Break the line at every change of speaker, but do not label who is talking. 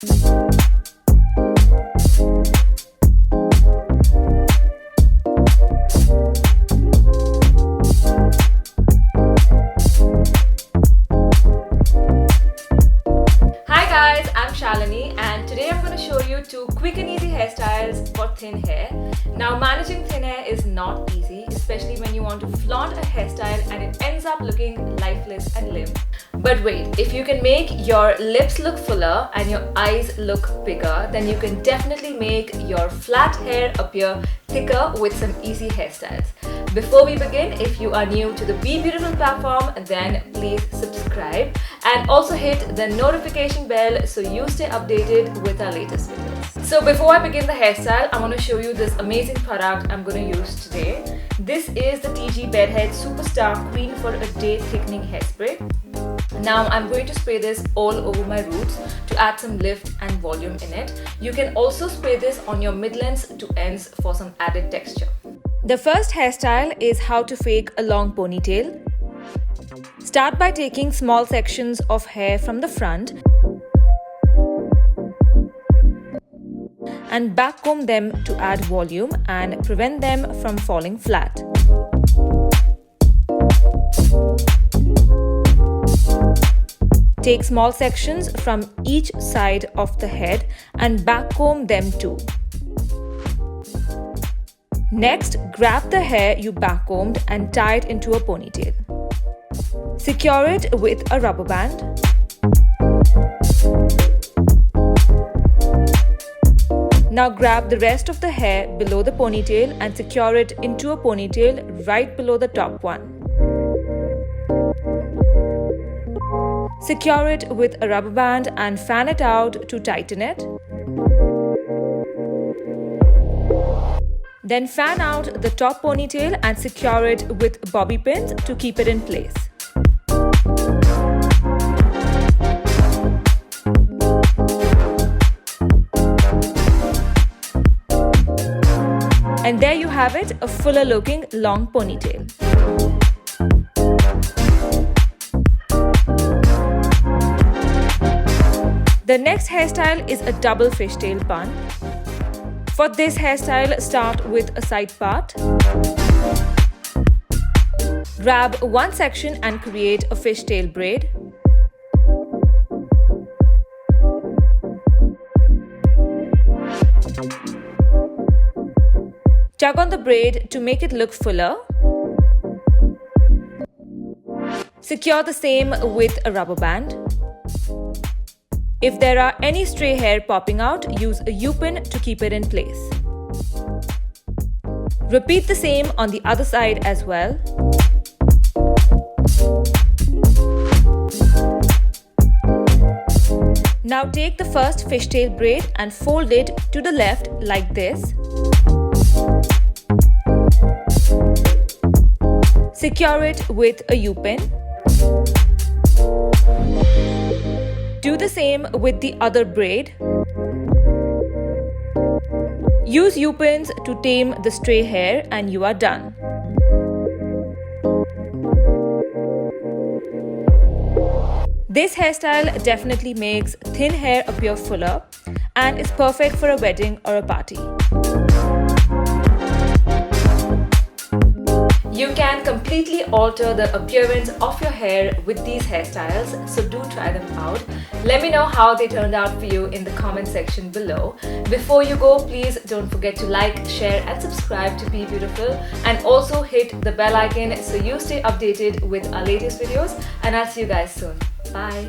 And today I'm going to show you 2 quick and easy hairstyles for thin hair. Now, managing thin hair is not easy, especially when you want to flaunt a hairstyle and it ends up looking lifeless and limp. But wait, if you can make your lips look fuller and your eyes look bigger, then you can definitely make your flat hair appear thicker with some easy hairstyles. Before we begin, if you are new to the Be Beautiful platform, then please subscribe and also hit the notification bell so you stay updated with our latest videos. So before I begin the hairstyle, I want to show you this amazing product I'm going to use today. This is the TG Bedhead Superstar Queen for a Day Thickening Hairspray. Now I'm going to spray this all over my roots to add some lift and volume in it. You can also spray this on your midlands to ends for some added texture. The first hairstyle is how to fake a long ponytail. Start by taking small sections of hair from the front and backcomb them to add volume and prevent them from falling flat. Take small sections from each side of the head and backcomb them too. Next, grab the hair you backcombed and tie it into a ponytail. Secure it with a rubber band. Now grab the rest of the hair below the ponytail and secure it into a ponytail right below the top one. Secure it with a rubber band and fan it out to tighten it. Then fan out the top ponytail and secure it with bobby pins to keep it in place. And there you have it, a fuller looking long ponytail. The next hairstyle is a double fishtail bun. For this hairstyle, start with a side part. Grab one section and create a fishtail braid. Tug on the braid to make it look fuller. Secure the same with a rubber band. If there are any stray hair popping out, use a U-pin to keep it in place. Repeat the same on the other side as well. Now take the first fishtail braid and fold it to the left like this. Secure it with a U-pin. Do the same with the other braid. Use U-pins to tame the stray hair and you are done. This hairstyle definitely makes thin hair appear fuller and is perfect for a wedding or a party. You can completely alter the appearance of your hair with these hairstyles, so do try them out. Let me know how they turned out for you in the comment section below. Before you go, please don't forget to like, share and subscribe to Be Beautiful, and also hit the bell icon so you stay updated with our latest videos, and I'll see you guys soon. Bye!